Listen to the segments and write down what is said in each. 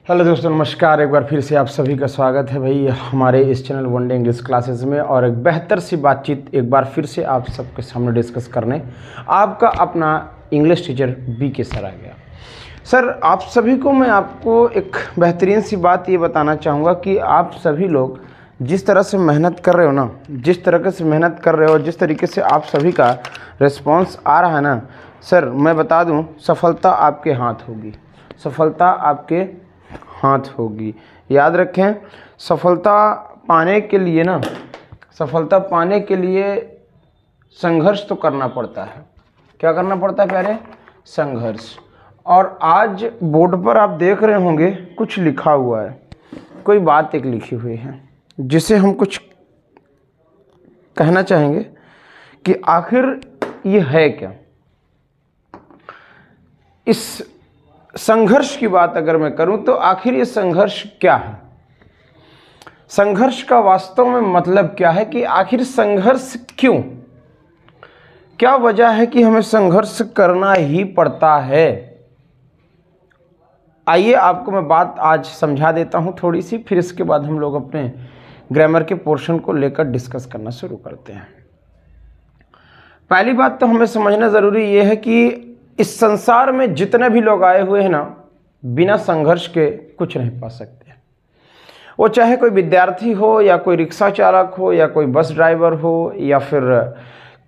Hello दोस्तों, नमस्कार। एक बार फिर से आप सभी का स्वागत है भाई हमारे इस channel one day English classes में। और एक बेहतर सी बातचीत एक बार फिर से आप सबके सामने डिस्कस करने आपका अपना इंग्लिश टीचर बी के सर आ गया। सर, आप सभी को मैं आपको एक बेहतरीन सी बात ये बताना चाहूँगा कि आप सभी लोग जिस तरह से मेहनत कर रहे हो ना, जिस तरह से मेहनत कर रहे हो, जिस तरीके से आप सभी का रिस्पॉन्स आ रहा है ना सर, मैं बता दूं, सफलता आपके हाथ होगी। सफलता आपके हाथ होगी। याद रखें, सफलता पाने के लिए ना, सफलता पाने के लिए संघर्ष तो करना पड़ता है। क्या करना पड़ता है प्यारे? संघर्ष। और आज बोर्ड पर आप देख रहे होंगे कुछ लिखा हुआ है, कोई बात एक लिखी हुई है जिसे हम कुछ कहना चाहेंगे कि आखिर ये है क्या। इस संघर्ष की बात अगर मैं करूं तो आखिर ये संघर्ष क्या है, संघर्ष का वास्तव में मतलब क्या है, कि आखिर संघर्ष क्यों, क्या वजह है कि हमें संघर्ष करना ही पड़ता है। आइए आपको मैं बात आज समझा देता हूं थोड़ी सी, फिर इसके बाद हम लोग अपने ग्रामर के पोर्शन को लेकर डिस्कस करना शुरू करते हैं। पहली बात तो हमें समझना ज़रूरी ये है कि इस संसार में जितने भी लोग आए हुए हैं ना, बिना संघर्ष के कुछ नहीं पा सकते। वो चाहे कोई विद्यार्थी हो या कोई रिक्शा चालक हो या कोई बस ड्राइवर हो या फिर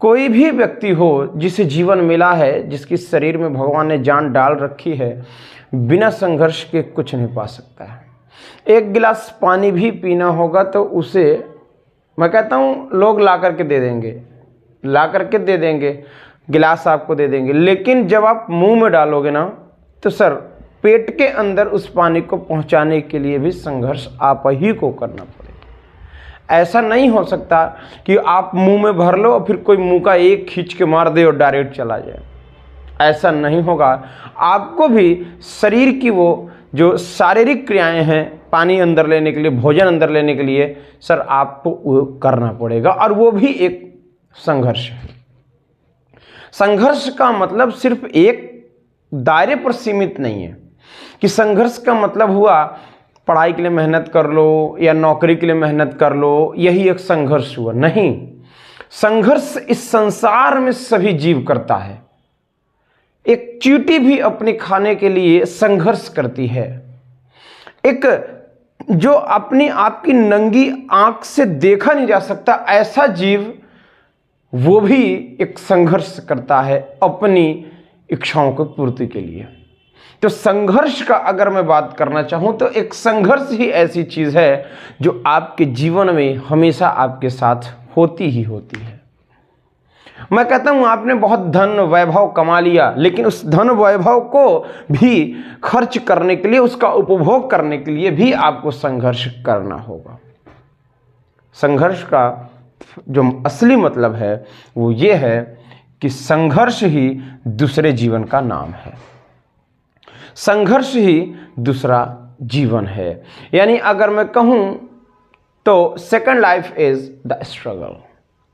कोई भी व्यक्ति हो जिसे जीवन मिला है, जिसकी शरीर में भगवान ने जान डाल रखी है, बिना संघर्ष के कुछ नहीं पा सकता है। एक गिलास पानी भी पीना होगा तो उसे मैं कहता हूँ लोग ला करके दे देंगे, ला करके दे देंगे, गिलास आपको दे देंगे, लेकिन जब आप मुंह में डालोगे ना तो सर पेट के अंदर उस पानी को पहुंचाने के लिए भी संघर्ष आप ही को करना पड़ेगा। ऐसा नहीं हो सकता कि आप मुंह में भर लो और फिर कोई मुंह का एक खींच के मार दे और डायरेक्ट चला जाए। ऐसा नहीं होगा। आपको भी शरीर की वो जो शारीरिक क्रियाएं हैं, पानी अंदर लेने के लिए, भोजन अंदर लेने के लिए सर आपको वो करना पड़ेगा, और वो भी एक संघर्ष है। संघर्ष का मतलब सिर्फ एक दायरे पर सीमित नहीं है कि संघर्ष का मतलब हुआ पढ़ाई के लिए मेहनत कर लो या नौकरी के लिए मेहनत कर लो, यही एक संघर्ष हुआ। नहीं, संघर्ष इस संसार में सभी जीव करता है। एक चींटी भी अपने खाने के लिए संघर्ष करती है। एक जो अपनी आपकी नंगी आंख से देखा नहीं जा सकता ऐसा जीव, वो भी एक संघर्ष करता है अपनी इच्छाओं की पूर्ति के लिए। तो संघर्ष का अगर मैं बात करना चाहूं तो एक संघर्ष ही ऐसी चीज है जो आपके जीवन में हमेशा आपके साथ होती ही होती है। मैं कहता हूं आपने बहुत धन वैभव कमा लिया, लेकिन उस धन वैभव को भी खर्च करने के लिए, उसका उपभोग करने के लिए भी आपको संघर्ष करना होगा। संघर्ष का जो असली मतलब है वो ये है कि संघर्ष ही दूसरे जीवन का नाम है। संघर्ष ही दूसरा जीवन है। यानी अगर मैं कहूं तो second life is the struggle,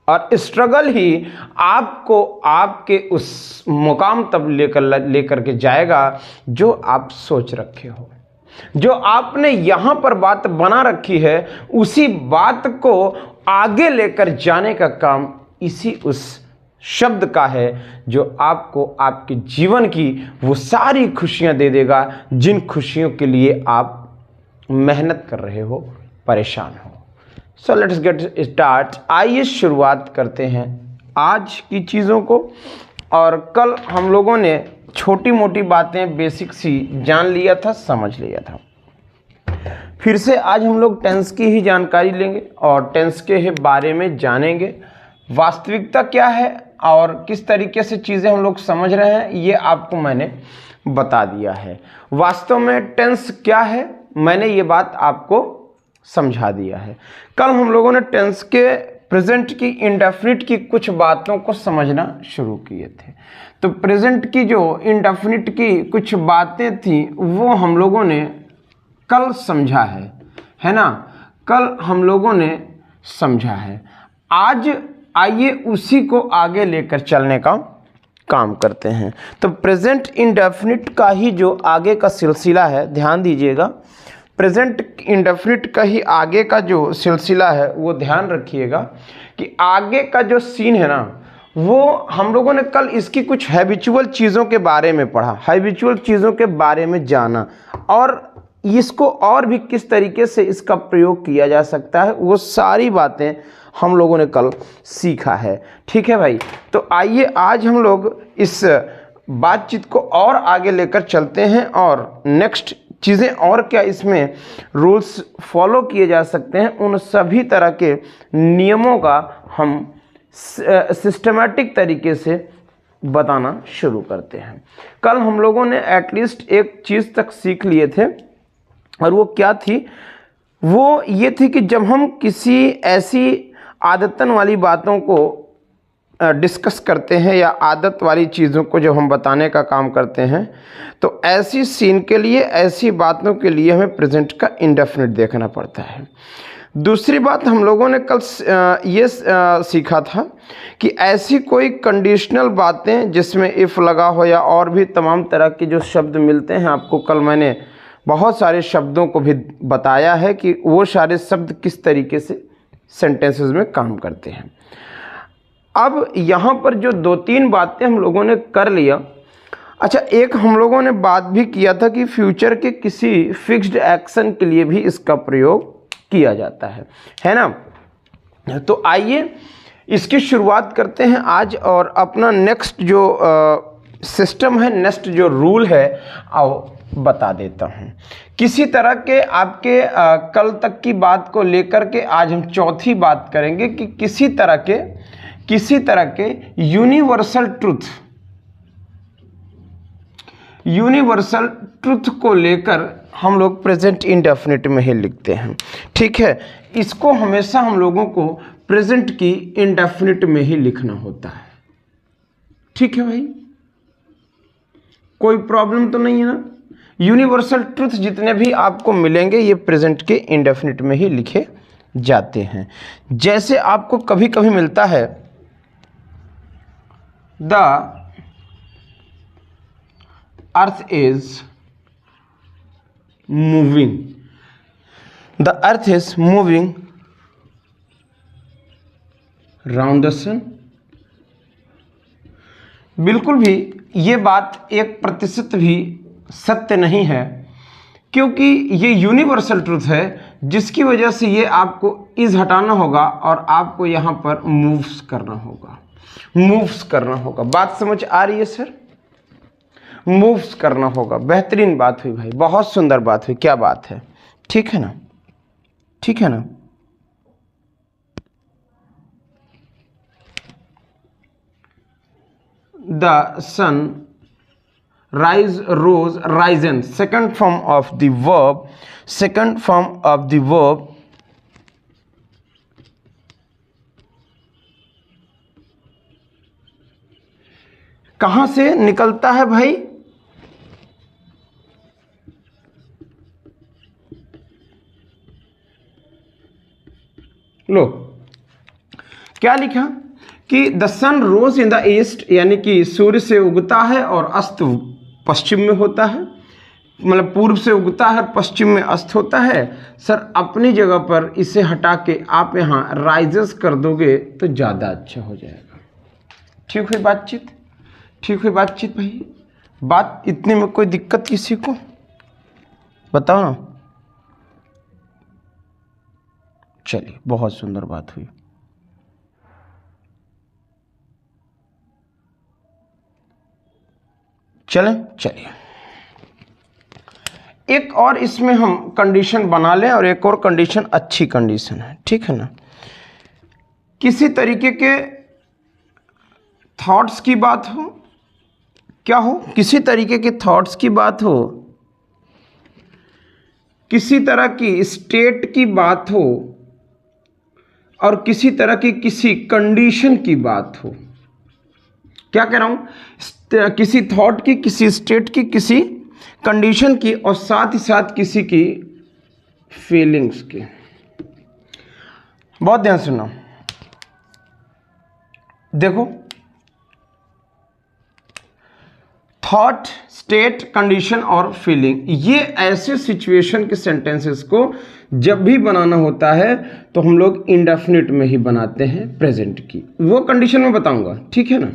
और स्ट्रगल ही आपको आपके उस मुकाम तब लेकर के जाएगा जो आप सोच रखे हो। जो आपने यहां पर बात बना रखी है, उसी बात को आगे लेकर जाने का काम इसी उस शब्द का है जो आपको आपके जीवन की वो सारी खुशियां दे देगा जिन खुशियों के लिए आप मेहनत कर रहे हो, परेशान हो। So let's get start. आइए शुरुआत करते हैं आज की चीज़ों को। और कल हम लोगों ने छोटी मोटी बातें बेसिक सी जान लिया था, समझ लिया था। फिर से आज हम लोग टेंस की ही जानकारी लेंगे और टेंस के बारे में जानेंगे। वास्तविकता क्या है और किस तरीके से चीज़ें हम लोग समझ रहे हैं, ये आपको मैंने बता दिया है। वास्तव में टेंस क्या है, मैंने ये बात आपको समझा दिया है। कल हम लोगों ने टेंस के प्रेजेंट की, इंडेफिनिट की कुछ बातों को समझना शुरू किए थे। तो प्रेजेंट की जो इंडेफिनिट की कुछ बातें थी वो हम लोगों ने कल समझा है ना? कल हम लोगों ने समझा है। आज आइए उसी को आगे लेकर चलने का काम करते हैं। तो प्रेजेंट इंडेफिनिट का ही जो आगे का सिलसिला है, ध्यान दीजिएगा, प्रेजेंट इंडेफिनिट का ही आगे का जो सिलसिला है वो ध्यान रखिएगा कि आगे का जो सीन है ना, वो हम लोगों ने कल इसकी कुछ हैबिचुअल चीज़ों के बारे में पढ़ा, हैबिचुअल चीज़ों के बारे में जाना, और इसको और भी किस तरीके से इसका प्रयोग किया जा सकता है वो सारी बातें हम लोगों ने कल सीखा है। ठीक है भाई, तो आइए आज हम लोग इस बातचीत को और आगे लेकर चलते हैं और नेक्स्ट चीज़ें और क्या इसमें रूल्स फॉलो किए जा सकते हैं, उन सभी तरह के नियमों का हम सिस्टमैटिक तरीके से बताना शुरू करते हैं। कल हम लोगों ने एटलीस्ट एक चीज़ तक सीख लिए थे, और वो क्या थी, वो ये थी कि जब हम किसी ऐसी आदतन वाली बातों को डिस्कस करते हैं या आदत वाली चीज़ों को जब हम बताने का काम करते हैं, तो ऐसी सीन के लिए, ऐसी बातों के लिए हमें प्रेजेंट का इंडेफिनिट देखना पड़ता है। दूसरी बात हम लोगों ने कल ये सीखा था कि ऐसी कोई कंडीशनल बातें जिसमें इफ़ लगा हो या और भी तमाम तरह के जो शब्द मिलते हैं, आपको कल मैंने बहुत सारे शब्दों को भी बताया है कि वो सारे शब्द किस तरीके से सेंटेंसेस में काम करते हैं। अब यहाँ पर जो 2-3 बातें हम लोगों ने कर लिया। अच्छा, एक हम लोगों ने बात भी किया था कि फ्यूचर के किसी फिक्स्ड एक्शन के लिए भी इसका प्रयोग किया जाता है ना। तो आइए इसकी शुरुआत करते हैं आज, और अपना नेक्स्ट जो सिस्टम है, नेक्स्ट जो रूल है, आओ बता देता हूँ। किसी तरह के आपके कल तक की बात को लेकर के आज हम चौथी बात करेंगे कि किसी तरह के यूनिवर्सल ट्रुथ को लेकर हम लोग प्रेजेंट इंडेफिनिट में ही लिखते हैं। ठीक है, इसको हमेशा हम लोगों को प्रेजेंट की इंडेफिनिट में ही लिखना होता है। ठीक है भाई, कोई प्रॉब्लम तो नहीं है ना। यूनिवर्सल ट्रुथ जितने भी आपको मिलेंगे ये प्रेजेंट के इंडेफिनिट में ही लिखे जाते हैं। जैसे आपको कभी कभी मिलता है the earth is moving, the earth is moving round the sun. बिल्कुल भी ये बात 1% भी सत्य नहीं है, क्योंकि ये यूनिवर्सल ट्रुथ है जिसकी वजह से ये आपको इज हटाना होगा और आपको यहाँ पर मूव्स करना होगा। बात समझ आ रही है सर? मूव्स करना होगा। बेहतरीन बात हुई भाई, बहुत सुंदर बात हुई, क्या बात है। ठीक है ना, ठीक है ना। The sun rise, rose, risen, second form of the verb कहां से निकलता है भाई? लो क्या लिखा कि the sun rose in the east, यानी कि सूर्य से उगता है और अस्त पश्चिम में होता है, मतलब पूर्व से उगता है और पश्चिम में अस्त होता है। सर अपनी जगह पर इसे हटा के आप यहाँ राइजेस कर दोगे तो ज़्यादा अच्छा हो जाएगा। ठीक हुई बातचीत? ठीक हुई बातचीत भाई? बात इतने में कोई दिक्कत किसी को? बताओ ना। चलिए, बहुत सुंदर बात हुई। चलिए एक और इसमें हम कंडीशन बना लें, और एक और कंडीशन अच्छी कंडीशन है। ठीक है ना। किसी तरीके के थॉट्स की बात हो, क्या हो? किसी तरीके के थॉट्स की बात हो, किसी तरह की स्टेट की बात हो, और किसी तरह की किसी कंडीशन की बात हो। क्या कह रहा हूं? किसी थॉट की, किसी स्टेट की, किसी कंडीशन की, और साथ ही साथ किसी की फीलिंग्स की। बहुत ध्यान सुनना। देखो थॉट, स्टेट, कंडीशन और फीलिंग, ये ऐसे सिचुएशन के सेंटेंसेस को जब भी बनाना होता है तो हम लोग इंडेफिनिट में ही बनाते हैं प्रेजेंट की। वो कंडीशन में बताऊंगा, ठीक है ना।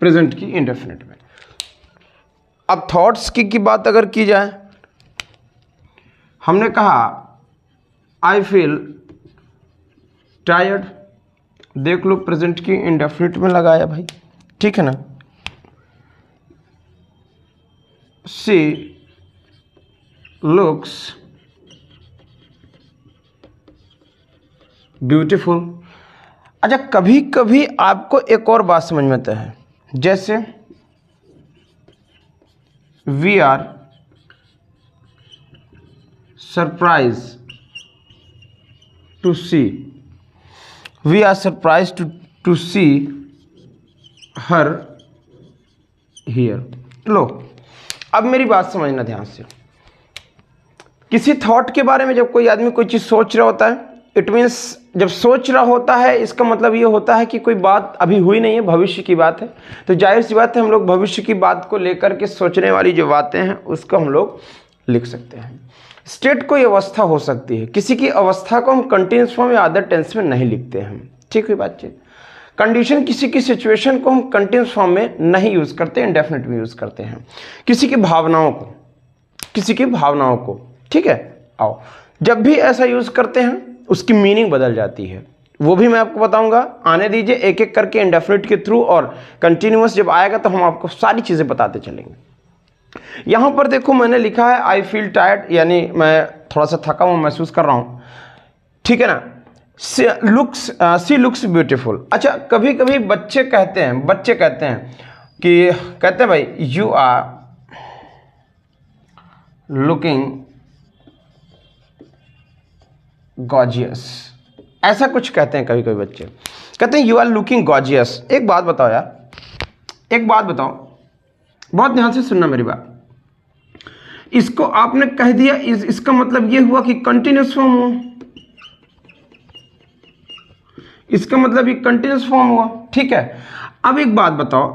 प्रेजेंट की इंडेफिनिट में। अब थॉट्स की बात अगर की जाए, हमने कहा आई फील टायर्ड, देख लो प्रेजेंट की इंडेफिनिट में लगाया भाई, ठीक है ना। She looks beautiful. अच्छा, कभी कभी आपको एक और बात समझ में आता है, जैसे we are surprise to see, we are surprise to see her here. लो, अब मेरी बात समझना ध्यान से। किसी थॉट के बारे में जब कोई आदमी कोई चीज़ सोच रहा होता है, इट मीन्स जब सोच रहा होता है इसका मतलब ये होता है कि कोई बात अभी हुई नहीं है, भविष्य की बात है। तो जाहिर सी बात है हम लोग भविष्य की बात को लेकर के सोचने वाली जो बातें हैं उसको हम लोग लिख सकते हैं। स्टेट कोई अवस्था हो सकती है, किसी की अवस्था को हम कंटिन्यूअस फॉर्म या अदर टेंस में नहीं लिखते हैं, ठीक हुई बातचीत। कंडीशन, किसी की सिचुएशन को हम कंटिन्यूअस फॉर्म में नहीं यूज़ करते, इंडेफिनिट में यूज़ करते हैं। किसी की भावनाओं को, किसी की भावनाओं को, ठीक है। आओ, जब भी ऐसा यूज़ करते हैं उसकी मीनिंग बदल जाती है, वो भी मैं आपको बताऊंगा। आने दीजिए एक एक करके इंडेफिनिट के थ्रू, और कंटिन्यूअस जब आएगा तो हम आपको सारी चीज़ें बताते चलेंगे। यहां पर देखो मैंने लिखा है आई फील टायर्ड, यानी मैं थोड़ा सा थका हुआ महसूस कर रहा हूं, ठीक है ना। सी लुक्स ब्यूटीफुल। अच्छा, कभी कभी बच्चे कहते हैं कि कहते हैं भाई यू आर लुकिंग गॉर्जियस, ऐसा कुछ कहते हैं। कभी कभी बच्चे कहते हैं यू आर लुकिंग गॉर्जियस। एक बात बताओ यार, एक बात बताओ, बहुत ध्यान से सुनना मेरी बात। इसको आपने कह दिया, इसका मतलब ये हुआ कि कंटिन्यूअस फॉर्म हुआ, इसका मतलब ये कंटिन्यूअस फॉर्म हुआ, ठीक है। अब एक बात बताओ,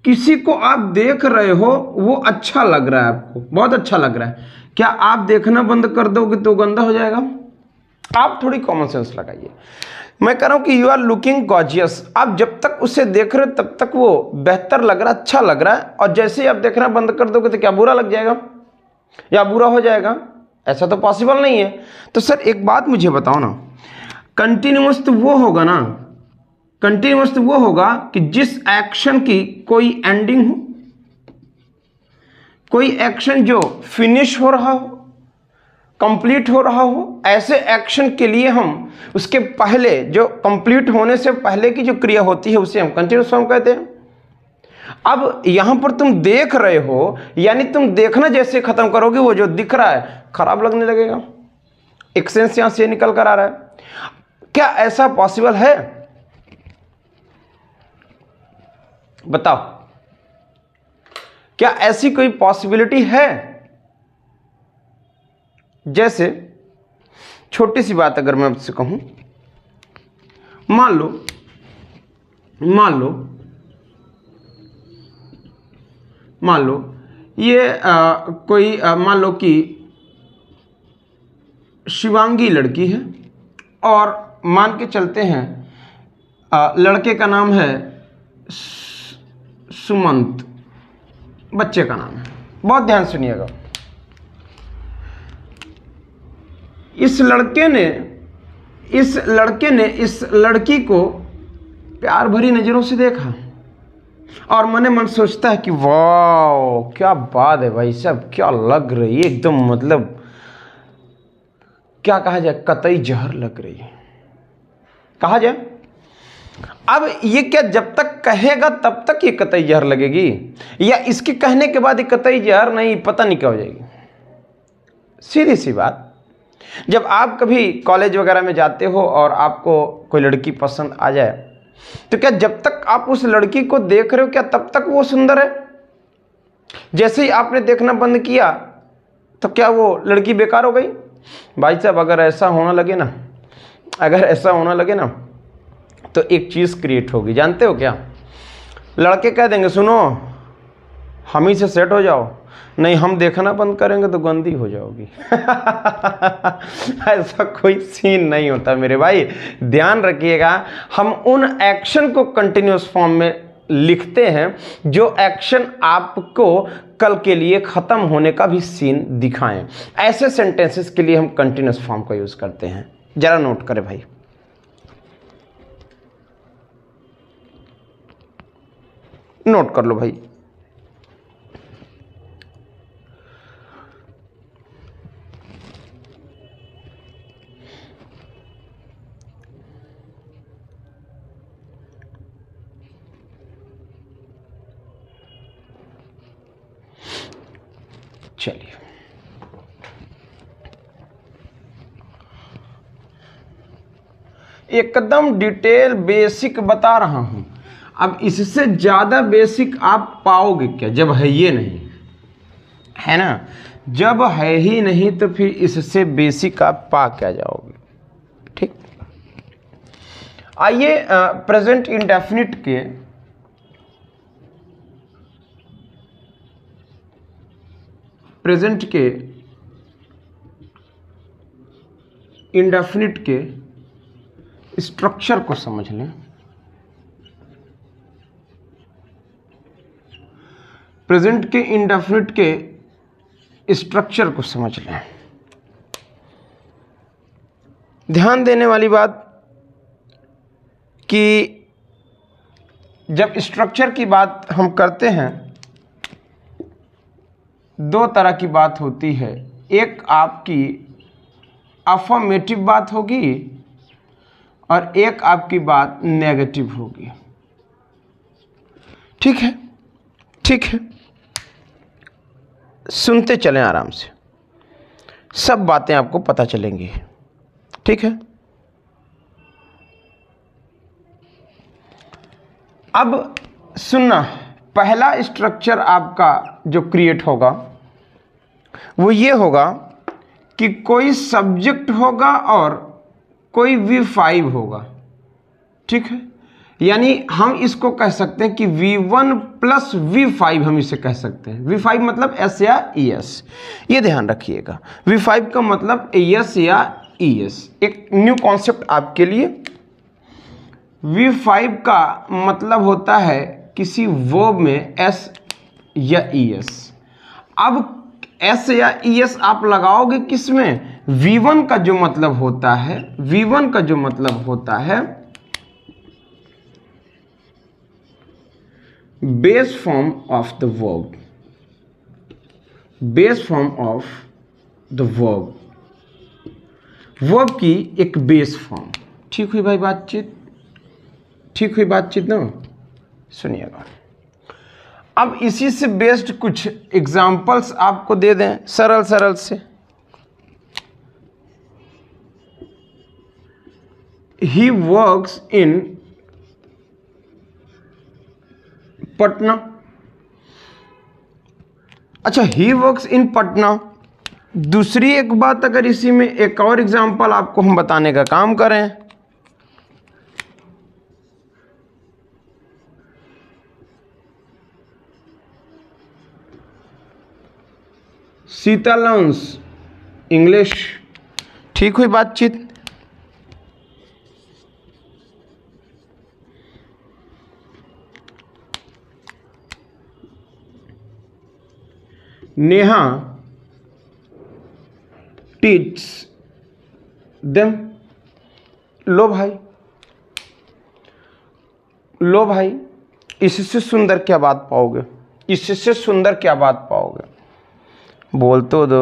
किसी को आप देख रहे हो, वो अच्छा लग रहा है आपको, बहुत अच्छा लग रहा है, क्या आप देखना बंद कर दोगे तो गंदा हो जाएगा? आप थोड़ी कॉमन सेंस लगाइए। मैं कह रहा हूं कि यू आर लुकिंग गॉर्जियस, आप जब तक उसे देख रहे हो तब तक वो बेहतर लग रहा है, अच्छा लग रहा है, और जैसे ही आप देखना बंद कर दोगे तो क्या बुरा लग जाएगा या बुरा हो जाएगा? ऐसा तो पॉसिबल नहीं है। तो सर एक बात मुझे बताओ ना, कंटिन्यूअस तो वो होगा ना, कंटिन्यूअस तो वो होगा कि जिस एक्शन की कोई एंडिंग हो, कोई एक्शन जो फिनिश हो रहा हो, कंप्लीट हो रहा हो, ऐसे एक्शन के लिए हम उसके पहले, जो कंप्लीट होने से पहले की जो क्रिया होती है उसे हम कंटिन्यूअस फॉर्म कहते हैं। अब यहां पर तुम देख रहे हो, यानी तुम देखना जैसे खत्म करोगे वो जो दिख रहा है खराब लगने लगेगा, एक सेंस यहां से निकल कर आ रहा है। क्या ऐसा पॉसिबल है? बताओ, क्या ऐसी कोई पॉसिबिलिटी है? जैसे छोटी सी बात अगर मैं आपसे कहूं, मान लो ये कोई मान लो कि शिवांगी लड़की है, और मान के चलते हैं लड़के का नाम है सुमंत, बच्चे का नाम है। बहुत ध्यान सुनिएगा, इस लड़के ने इस लड़की को प्यार भरी नजरों से देखा, और मने मन सोचता है कि वाह क्या बात है भाई साहब, क्या लग रही है, एकदम मतलब क्या कहा जाए, कतई जहर लग रही है, कहा जाए। अब ये क्या जब तक कहेगा तब तक ये कतई जहर लगेगी, या इसके कहने के बाद ये कतई जहर नहीं, पता नहीं क्या हो जाएगी? सीधी सी बात, जब आप कभी कॉलेज वगैरह में जाते हो और आपको कोई लड़की पसंद आ जाए, तो क्या जब तक आप उस लड़की को देख रहे हो क्या तब तक वो सुंदर है? जैसे ही आपने देखना बंद किया तो क्या वो लड़की बेकार हो गई? भाई साहब अगर ऐसा होने लगे ना अगर ऐसा होने लगे ना तो एक चीज़ क्रिएट होगी, जानते हो क्या? लड़के कह देंगे सुनो हम ही से सेट हो जाओ, नहीं हम देखना बंद करेंगे तो गंदी हो जाओगी। ऐसा कोई सीन नहीं होता मेरे भाई, ध्यान रखिएगा। हम उन एक्शन को कंटिन्यूअस फॉर्म में लिखते हैं जो एक्शन आपको कल के लिए खत्म होने का भी सीन दिखाएं। ऐसे सेंटेंसेस के लिए हम कंटिन्यूअस फॉर्म का यूज करते हैं, जरा नोट करें भाई। नोट कर लो भाई। चलिए एकदम डिटेल बेसिक बता रहा हूं। अब इससे ज्यादा बेसिक आप पाओगे क्या जब है ये नहीं, है ना? जब है ही नहीं तो फिर इससे बेसिक आप पा क्या जाओगे? ठीक, आइए प्रेजेंट इंडेफिनिट के इंडेफिनिट के स्ट्रक्चर को समझ लें। प्रेजेंट के इंडेफिनिट के स्ट्रक्चर को समझ लें। ध्यान देने वाली बात कि जब स्ट्रक्चर की बात हम करते हैं दो तरह की बात होती है। एक आपकी अफर्मेटिव बात होगी और एक आपकी बात नेगेटिव होगी। ठीक है, ठीक है, सुनते चलें आराम से, सब बातें आपको पता चलेंगी। ठीक है, अब सुनना, पहला स्ट्रक्चर आपका जो क्रिएट होगा वो ये होगा कि कोई सब्जेक्ट होगा और कोई V5 होगा। ठीक है, यानी हम इसको कह सकते हैं कि V1 प्लस V5 हम इसे कह सकते हैं। V5 मतलब S या ES, ये ध्यान रखिएगा। V5 का मतलब ES या ES। एक न्यू कॉन्सेप्ट आपके लिए, V5 का मतलब होता है किसी वर्ब में S या ES। अब S या ES आप लगाओगे किस में? V1 का जो मतलब होता है, V1 का जो मतलब होता है base form of the verb, base form of the verb, verb की एक बेस फॉर्म। ठीक हुई भाई बातचीत? ठीक हुई बातचीत ना? सुनिएगा, अब इसी से बेस्ड कुछ एग्जाम्पल्स आपको दे दें सरल सरल से। He works in Patna. अच्छा, ही वर्क्स इन पटना। दूसरी एक बात, अगर इसी में एक और एग्जाम्पल आपको हम बताने का काम करें, सीता लर्न्स इंग्लिश। ठीक हुई बातचीत? Neha teach them. लो भाई, लो भाई, इससे सुंदर क्या बात पाओगे? इससे सुंदर क्या बात पाओगे? बोल तो दो।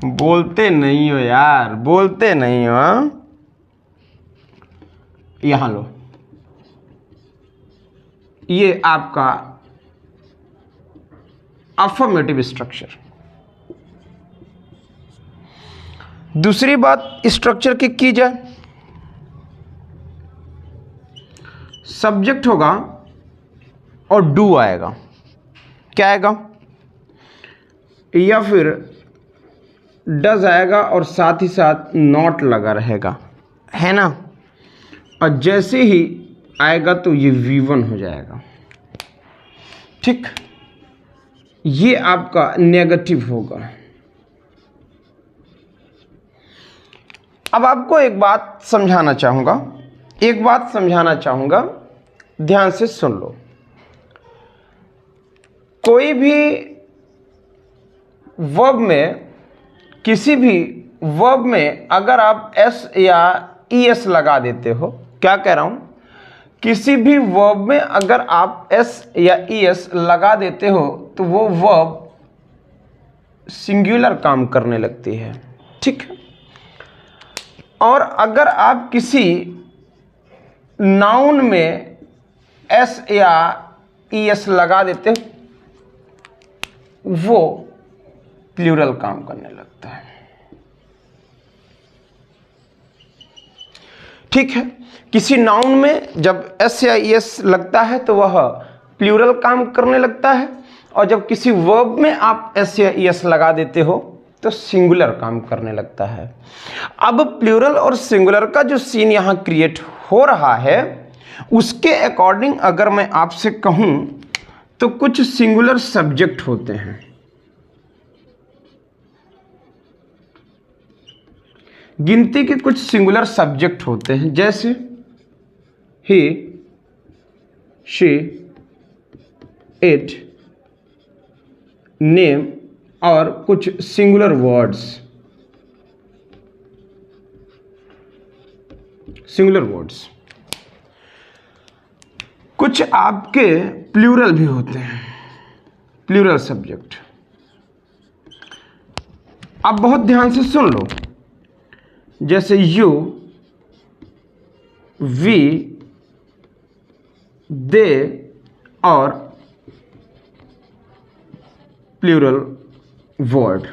बोलते नहीं हो यार, बोलते नहीं हो। यहां लो, ये आपका अफर्मेटिव स्ट्रक्चर। दूसरी बात स्ट्रक्चर की जाए, सब्जेक्ट होगा और डू आएगा। क्या आएगा? या फिर डज आएगा और साथ ही साथ नॉट लगा रहेगा, है ना। और जैसे ही आएगा तो ये V1 हो जाएगा, ठीक। ये आपका नेगेटिव होगा। अब आपको एक बात समझाना चाहूँगा, ध्यान से सुन लो। कोई भी वर्ब में, किसी भी वर्ब में अगर आप एस या ईएस लगा देते हो, क्या कह रहा हूँ, किसी भी वर्ब में अगर आप एस या ईएस लगा देते हो तो वो वर्ब सिंगुलर काम करने लगती है, ठीक। और अगर आप किसी नाउन में एस या ईएस लगा देते हो वो प्लूरल काम करने लगता है, ठीक है। किसी नाउन में जब एस या ईएस लगता है तो वह प्लूरल काम करने लगता है, और जब किसी वर्ब में आप एस या ईएस लगा देते हो तो सिंगुलर काम करने लगता है। अब प्लूरल और सिंगुलर का जो सीन यहाँ क्रिएट हो रहा है उसके अकॉर्डिंग अगर मैं आपसे कहूँ तो कुछ सिंगुलर सब्जेक्ट होते हैं, गिनती के कुछ सिंगुलर सब्जेक्ट होते हैं, जैसे ही, शी, इट, नेम और कुछ सिंगुलर वर्ड्स, कुछ आपके प्लूरल भी होते हैं, प्लूरल सब्जेक्ट। अब बहुत ध्यान से सुन लो, जैसे यू, वी, दे और प्लूरल वर्ड।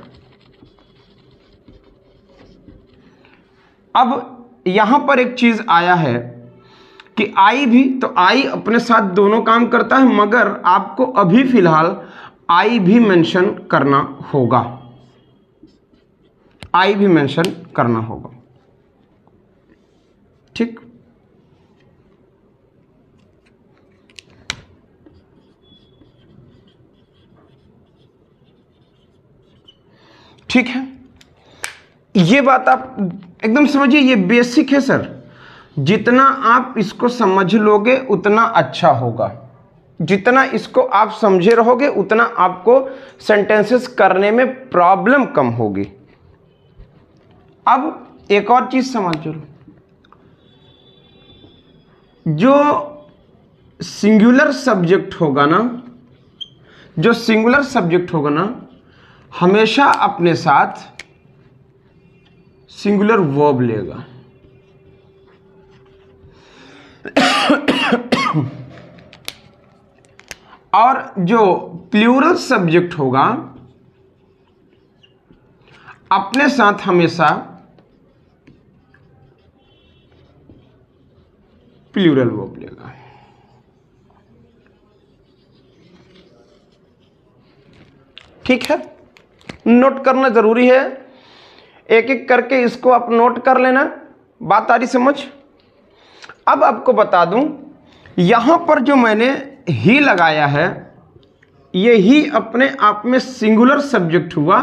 अब यहां पर एक चीज आया है कि आई भी, तो आई अपने साथ दोनों काम करता है, मगर आपको अभी फिलहाल आई भी मेंशन करना होगा, आई भी मेंशन करना होगा, ठीक। ठीक है, ये बात आप एकदम समझिए, ये बेसिक है सर। जितना आप इसको समझ लोगे उतना अच्छा होगा, जितना इसको आप समझे रहोगे उतना आपको सेंटेंसेस करने में प्रॉब्लम कम होगी। अब एक और चीज समझ लो, जो सिंगुलर सब्जेक्ट होगा ना, हमेशा अपने साथ सिंगुलर वर्ब लेगा। और जो प्लूरल सब्जेक्ट होगा अपने साथ हमेशा प्लूरल वर्ब लेगा। ठीक है, नोट करना जरूरी है, एक एक करके इसको आप नोट कर लेना। बात आ रही समझ? अब आपको बता दूं, यहां पर जो मैंने ही लगाया है, ये ही अपने आप में सिंगुलर सब्जेक्ट हुआ,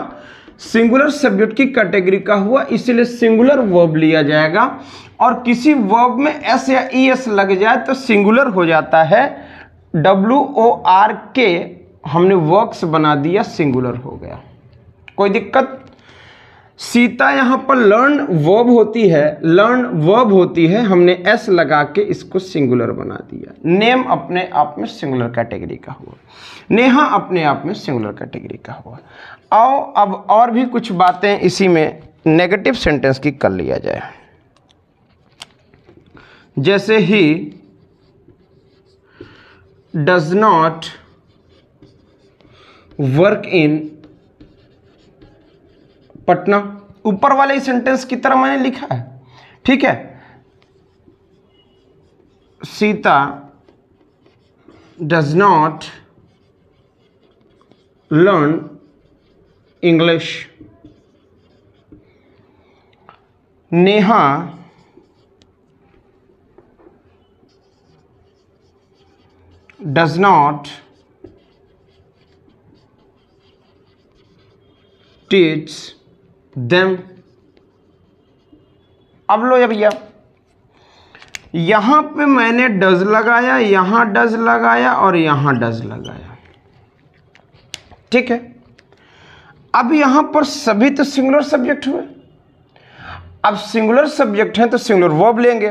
सिंगुलर सब्जेक्ट की कैटेगरी का हुआ, इसलिए सिंगुलर वर्ब लिया जाएगा। और किसी वर्ब में एस या ई एस लग जाए तो सिंगुलर हो जाता है, WORK हमने वर्क्स बना दिया, सिंगुलर हो गया। कोई दिक्कत? सीता यहां पर लर्न वर्ब होती है, हमने एस लगा के इसको सिंगुलर बना दिया। नेम अपने आप में सिंगुलर कैटेगरी का हुआ, नेहा अपने आप में सिंगुलर कैटेगरी का हुआ। आओ अब और भी कुछ बातें इसी में नेगेटिव सेंटेंस की कर लिया जाए। जैसे he does not work in Patna, ऊपर वाले सेंटेंस की तरह मैंने लिखा है, ठीक है। Sita does not learn English Neha does not teach them। अब लो या भैया, यहां पे मैंने डज लगाया, यहां डज लगाया और यहां डज लगाया, ठीक है। अब यहां पर सभी तो सिंगुलर सब्जेक्ट हुए। अब सिंगुलर सब्जेक्ट हैं तो सिंगुलर वर्ब लेंगे।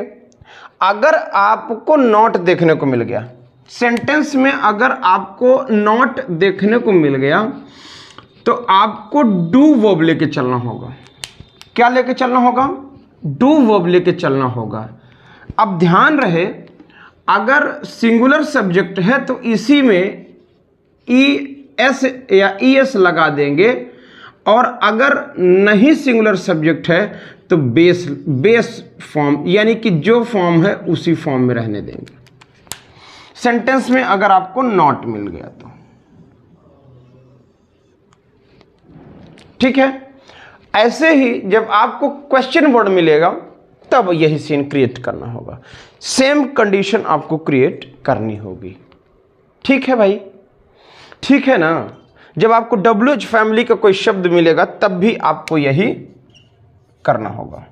अगर आपको नॉट देखने को मिल गया सेंटेंस में, अगर आपको नॉट देखने को मिल गया तो आपको डू वर्ब लेके चलना होगा। क्या लेके चलना होगा? डू वर्ब लेके चलना होगा। अब ध्यान रहे, अगर सिंगुलर सब्जेक्ट है तो इसी में ई एस या ई एस लगा देंगे, और अगर नहीं सिंगुलर सब्जेक्ट है तो बेस फॉर्म, यानी कि जो फॉर्म है उसी फॉर्म में रहने देंगे सेंटेंस में, अगर आपको नॉट मिल गया तो, ठीक है। ऐसे ही जब आपको क्वेश्चन वर्ड मिलेगा तब यही सीन क्रिएट करना होगा, सेम कंडीशन आपको क्रिएट करनी होगी, ठीक है भाई, ठीक है ना। जब आपको WH फैमिली का कोई शब्द मिलेगा तब भी आपको यही करना होगा।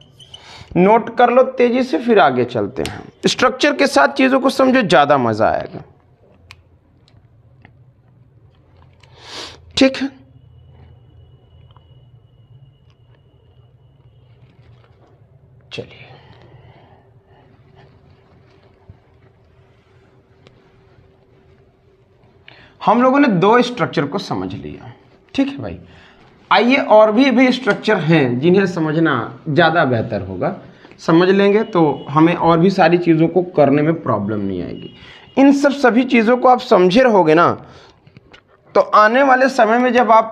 नोट कर लो तेजी से, फिर आगे चलते हैं। स्ट्रक्चर के साथ चीजों को समझो, ज्यादा मजा आएगा, ठीक है। चलिए, हम लोगों ने दो स्ट्रक्चर को समझ लिया, ठीक है भाई। आइए और भी स्ट्रक्चर हैं जिन्हें समझना ज़्यादा बेहतर होगा। समझ लेंगे तो हमें और भी सारी चीज़ों को करने में प्रॉब्लम नहीं आएगी। इन सभी चीज़ों को आप समझे रहोगे ना, तो आने वाले समय में जब आप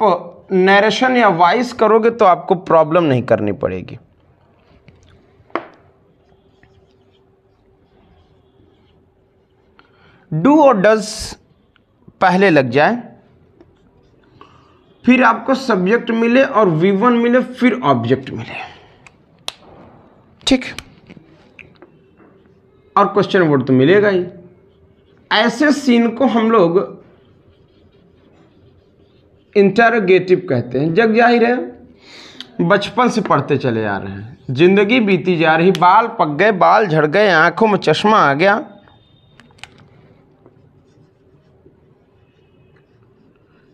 नरेशन या वॉइस करोगे तो आपको प्रॉब्लम नहीं करनी पड़ेगी। डू और डज पहले लग जाए, फिर आपको सब्जेक्ट मिले और V1 मिले, फिर ऑब्जेक्ट मिले, ठीक। और क्वेश्चन वर्ड तो मिलेगा ही। ऐसे सीन को हम लोग इंटरोगेटिव कहते हैं। जग जाहिर है, बचपन से पढ़ते चले आ रहे हैं, जिंदगी बीती जा रही, बाल पक गए, बाल झड़ गए, आंखों में चश्मा आ गया।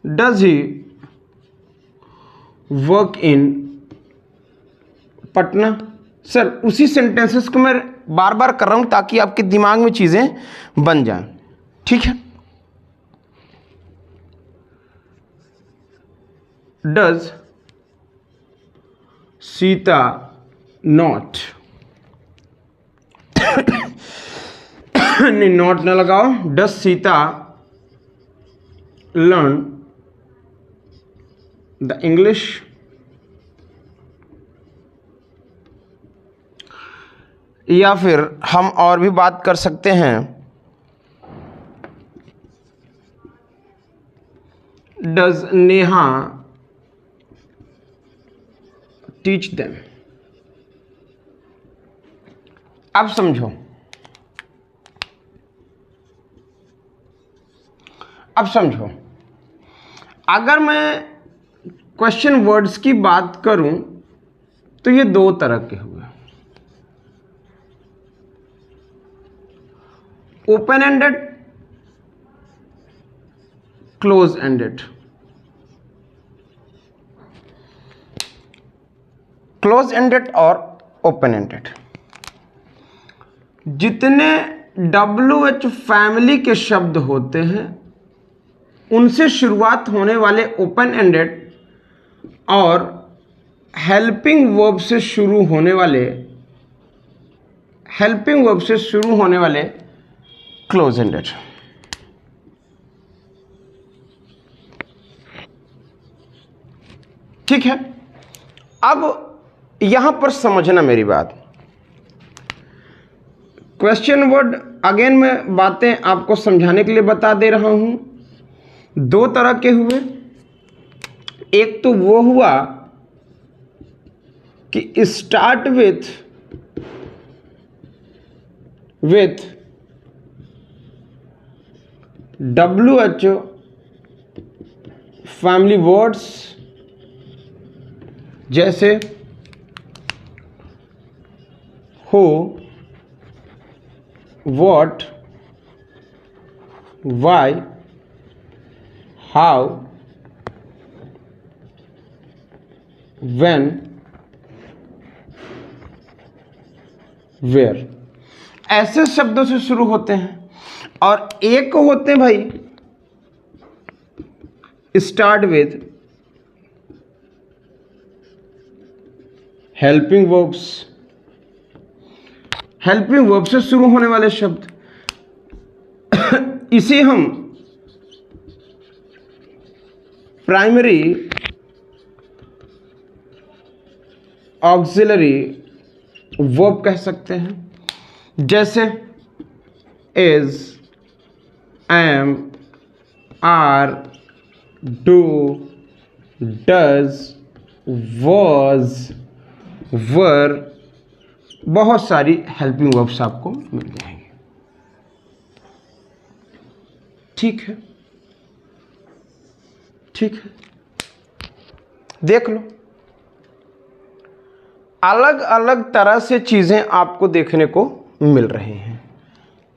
Does he work in Patna? Sir उसी सेंटेंसेस को मैं बार बार कर रहा हूं ताकि आपके दिमाग में चीजें बन जाएं, ठीक है। डज सीता नॉट, नहीं नॉट ना लगाओ, does Sita learn the English? या फिर हम और भी बात कर सकते हैं, डज नेहा टीच देम? अब समझो, अब समझो, अगर मैं क्वेश्चन वर्ड्स की बात करूं तो ये दो तरह के हुए, open ended, close ended. Close ended और ओपन एंडेड, जितने WH फैमिली के शब्द होते हैं उनसे शुरुआत होने वाले ओपन एंडेड और हेल्पिंग वर्ब से शुरू होने वाले क्लोज एंडेड। ठीक है, अब यहां पर समझना मेरी बात। क्वेश्चन वर्ड अगेन मैं बातें आपको समझाने के लिए बता दे रहा हूं। दो तरह के हुए, एक तो वो हुआ कि start with WHO family words, जैसे who, what, why, how, when, where, ऐसे शब्दों से शुरू होते हैं। और एक होते हैं भाई start with helping verbs. Helping verb से शुरू होने वाले शब्द इसे हम प्राइमरी ऑक्सिलरी वर्ब कह सकते हैं, जैसे is, am, are, do, does, was, were. बहुत सारी हेल्पिंग वर्ब्स आपको मिल जाएंगे। ठीक है, ठीक है, देख लो, अलग अलग तरह से चीजें आपको देखने को मिल रही हैं।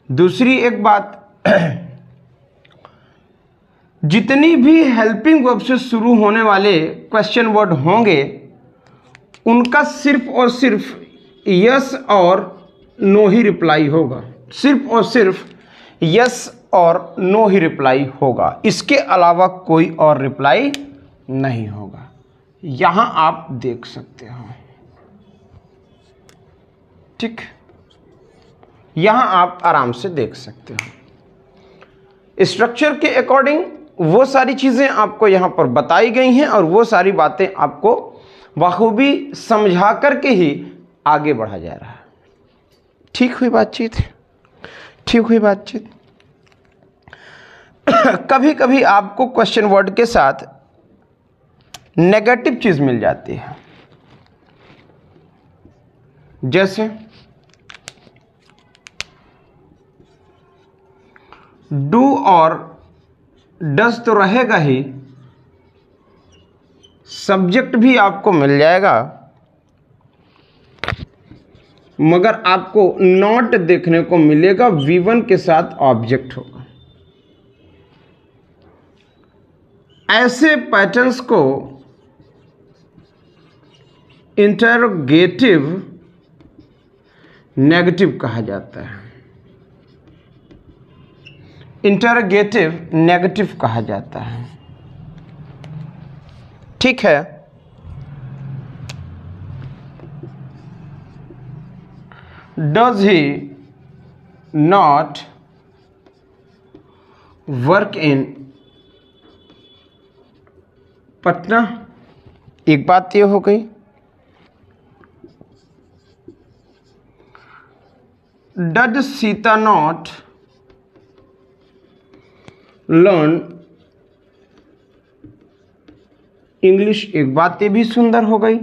दूसरी एक बात, जितनी भी हेल्पिंग वर्ब से शुरू होने वाले क्वेश्चन वर्ड होंगे उनका सिर्फ और सिर्फ यस और नो ही रिप्लाई होगा। सिर्फ और सिर्फ यस और नो ही रिप्लाई होगा, इसके अलावा कोई और रिप्लाई नहीं होगा। यहां आप देख सकते हो, ठीक, यहां आप आराम से देख सकते हो। स्ट्रक्चर के अकॉर्डिंग वो सारी चीजें आपको यहां पर बताई गई हैं और वो सारी बातें आपको बखूबी समझा करके ही आगे बढ़ा जा रहा है। ठीक हुई बातचीत, ठीक हुई बातचीत। कभी कभी आपको क्वेश्चन वर्ड के साथ नेगेटिव चीज मिल जाती है, जैसे डू और डज तो रहेगा ही, सब्जेक्ट भी आपको मिल जाएगा, मगर आपको नॉट देखने को मिलेगा, V1 के साथ ऑब्जेक्ट होगा। ऐसे पैटर्न्स को इंटरोगेटिव नेगेटिव कहा जाता है। इंटरोगेटिव नेगेटिव कहा जाता है, ठीक है। Does he not work in Patna, एक बात ये हो गई। Does Sita not learn English, एक बात ये भी सुंदर हो गई।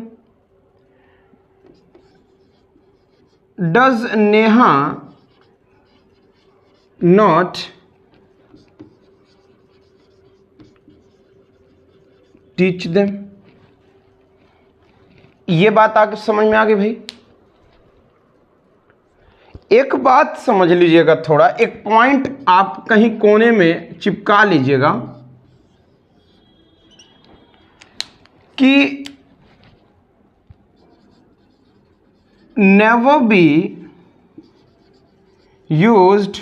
Does Neha not teach them, ये बात आगे समझ में आ गई भाई। एक बात समझ लीजिएगा, थोड़ा एक पॉइंट आप कहीं कोने में चिपका लीजिएगा कि never be used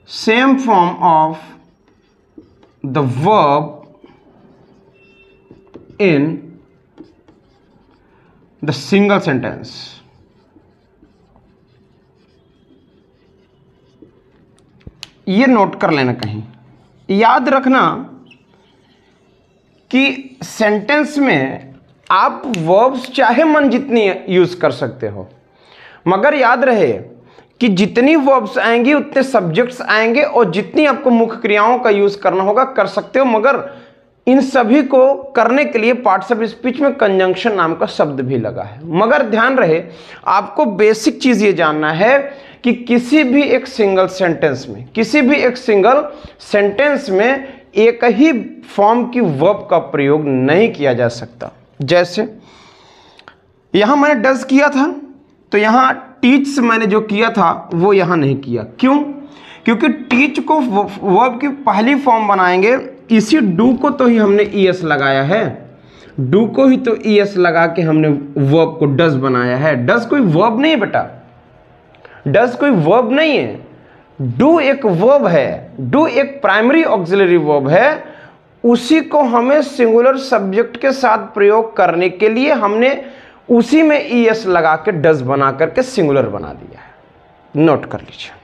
same form of the verb in the single sentence। ये नोट कर लेना, कहीं याद रखना कि सेंटेंस में आप वर्ब्स चाहे मन जितनी यूज कर सकते हो, मगर याद रहे कि जितनी वर्ब्स आएंगी उतने सब्जेक्ट्स आएंगे और जितनी आपको मुख्य क्रियाओं का यूज करना होगा कर सकते हो, मगर इन सभी को करने के लिए पार्ट्स ऑफ स्पीच में कंजंक्शन नाम का शब्द भी लगा है। मगर ध्यान रहे, आपको बेसिक चीज ये जानना है कि किसी भी एक सिंगल सेंटेंस में एक ही फॉर्म की वर्ब का प्रयोग नहीं किया जा सकता। जैसे यहां मैंने डज किया था, तो यहां टीच मैंने जो किया था वो यहां नहीं किया। क्यों? क्योंकि टीच को वर्ब की पहली फॉर्म बनाएंगे, इसी डू को तो ही हमने ईएस लगाया है, डू को ही तो ईएस लगा के हमने वर्ब को डज बनाया है। डज कोई वर्ब नहीं है बेटा, डज कोई वर्ब नहीं है, डू एक वर्ब है, डू एक प्राइमरी ऑक्सिलरी वर्ब है। उसी को हमें सिंगुलर सब्जेक्ट के साथ प्रयोग करने के लिए हमने उसी में ईएस लगा के डज बना करके सिंगुलर बना दिया है। नोट कर लीजिए।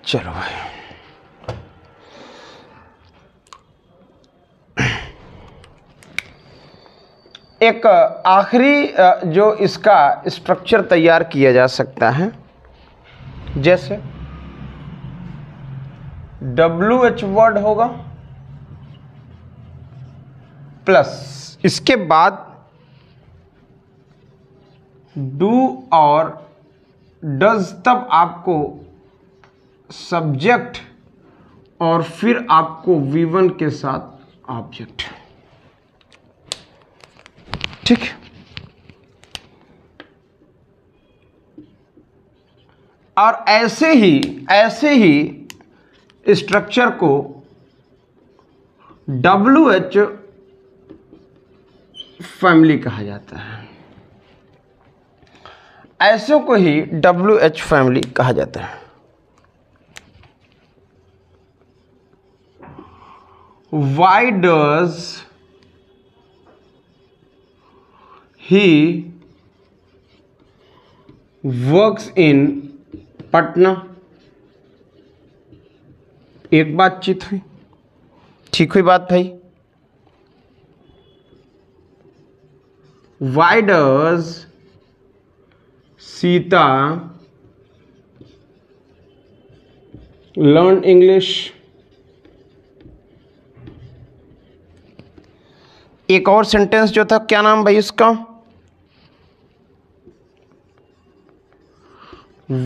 चलो भाई, एक आखिरी जो इसका स्ट्रक्चर तैयार किया जा सकता है, जैसे WH वर्ड होगा प्लस इसके बाद डू और डज, तब आपको सब्जेक्ट और फिर आपको V1 के साथ ऑब्जेक्ट। ठीक, और ऐसे ही स्ट्रक्चर को WH फैमिली कहा जाता है, ऐसों को ही WH फैमिली कहा जाता है। Why does he works in Patna? एक बातचीत हुई, ठीक हुई बात भाई। Why does Sita learn English? एक और सेंटेंस जो था, क्या नाम भाई इसका?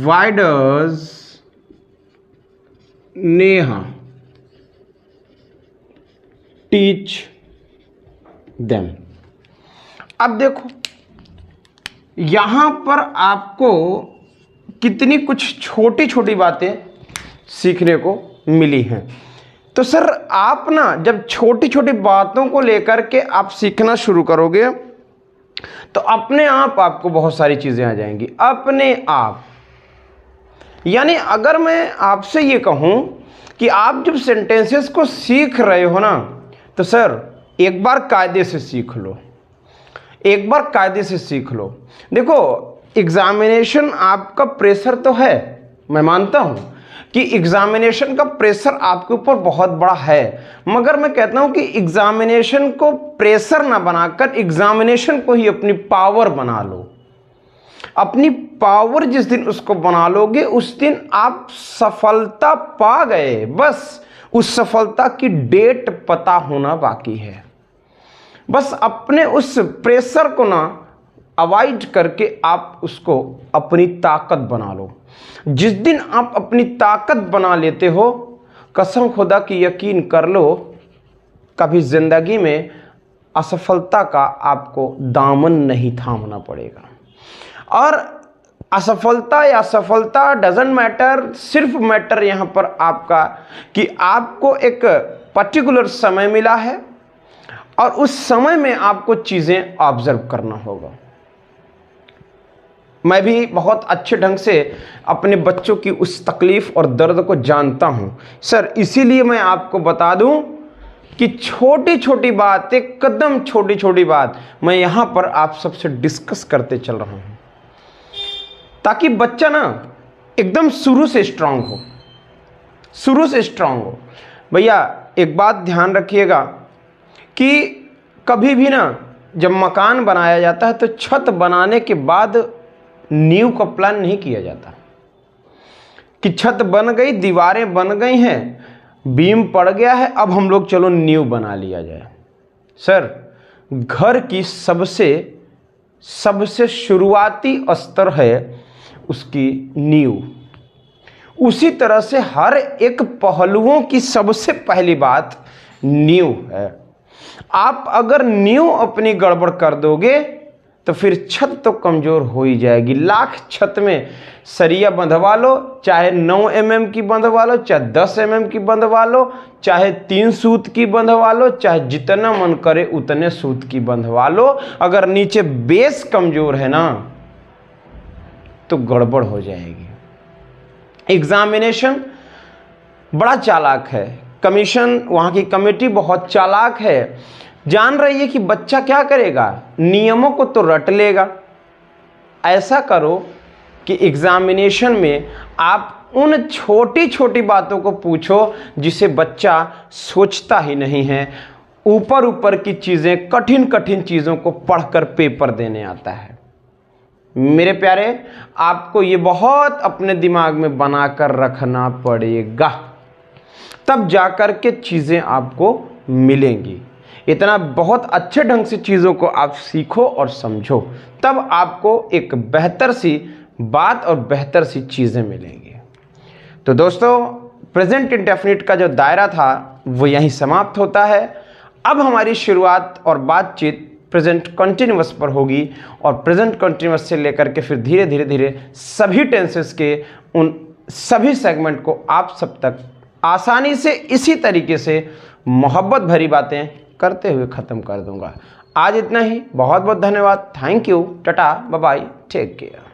Why does Neha teach them? अब देखो यहां पर आपको कितनी कुछ छोटी छोटी बातें सीखने को मिली हैं। तो सर आप ना जब छोटी छोटी बातों को लेकर के आप सीखना शुरू करोगे तो अपने आप आपको बहुत सारी चीजें आ जाएंगी, अपने आप। यानी अगर मैं आपसे ये कहूं कि आप जब सेंटेंसेस को सीख रहे हो ना, तो सर एक बार कायदे से सीख लो, एक बार कायदे से सीख लो। देखो एग्जामिनेशन आपका प्रेशर तो है, मैं मानता हूं कि एग्जामिनेशन का प्रेशर आपके ऊपर बहुत बड़ा है, मगर मैं कहता हूं कि एग्जामिनेशन को प्रेशर ना बनाकर एग्जामिनेशन को ही अपनी पावर बना लो। अपनी पावर जिस दिन उसको बना लोगे उस दिन आप सफलता पा गए, बस उस सफलता की डेट पता होना बाकी है। बस अपने उस प्रेशर को ना अवॉइड करके आप उसको अपनी ताकत बना लो। जिस दिन आप अपनी ताकत बना लेते हो, कसम खुदा की यकीन कर लो, कभी जिंदगी में असफलता का आपको दामन नहीं थामना पड़ेगा। और असफलता या सफलता डजंट मैटर, सिर्फ मैटर यहां पर आपका कि आपको एक पर्टिकुलर समय मिला है और उस समय में आपको चीजें ऑब्जर्व करना होगा। मैं भी बहुत अच्छे ढंग से अपने बच्चों की उस तकलीफ़ और दर्द को जानता हूँ सर। इसीलिए मैं आपको बता दूँ कि छोटी छोटी बात, एकदम छोटी छोटी बात मैं यहाँ पर आप सबसे डिस्कस करते चल रहा हूँ, ताकि बच्चा ना एकदम शुरू से स्ट्रांग हो, शुरू से स्ट्रांग हो। भैया एक बात ध्यान रखिएगा कि कभी भी ना जब मकान बनाया जाता है तो छत बनाने के बाद नींव का प्लान नहीं किया जाता कि छत बन गई, दीवारें बन गई हैं, बीम पड़ गया है, अब हम लोग चलो नींव बना लिया जाए। सर, घर की सबसे शुरुआती स्तर है उसकी नींव। उसी तरह से हर एक पहलुओं की सबसे पहली बात नींव है। आप अगर नींव अपनी गड़बड़ कर दोगे तो फिर छत तो कमज़ोर हो ही जाएगी। लाख छत में सरिया बंधवा लो, चाहे 9 mm की बंधवा लो, चाहे 10 mm की बंधवा लो, चाहे 3 सूत की बंधवा लो, चाहे जितना मन करे उतने सूत की बंधवा लो, अगर नीचे बेस कमज़ोर है ना तो गड़बड़ हो जाएगी। एग्जामिनेशन बड़ा चालाक है, कमीशन वहाँ की कमेटी बहुत चालाक है, जान रही है कि बच्चा क्या करेगा, नियमों को तो रट लेगा। ऐसा करो कि एग्जामिनेशन में आप उन छोटी छोटी बातों को पूछो जिसे बच्चा सोचता ही नहीं है। ऊपर ऊपर की चीज़ें, कठिन कठिन चीज़ों को पढ़कर पेपर देने आता है। मेरे प्यारे, आपको ये बहुत अपने दिमाग में बनाकर रखना पड़ेगा, तब जाकर के चीज़ें आपको मिलेंगी। इतना बहुत अच्छे ढंग से चीज़ों को आप सीखो और समझो, तब आपको एक बेहतर सी बात और बेहतर सी चीज़ें मिलेंगी। तो दोस्तों, प्रेजेंट इंडेफिनिट का जो दायरा था वो यहीं समाप्त होता है। अब हमारी शुरुआत और बातचीत प्रेजेंट कंटिन्यूअस पर होगी, और प्रेजेंट कंटिन्यूअस से लेकर के फिर धीरे धीरे सभी टेंसेस के उन सभी सेगमेंट को आप सब तक आसानी से इसी तरीके से मोहब्बत भरी बातें करते हुए ख़त्म कर दूंगा। आज इतना ही, बहुत बहुत धन्यवाद, thank you, tata, bye bye, take care.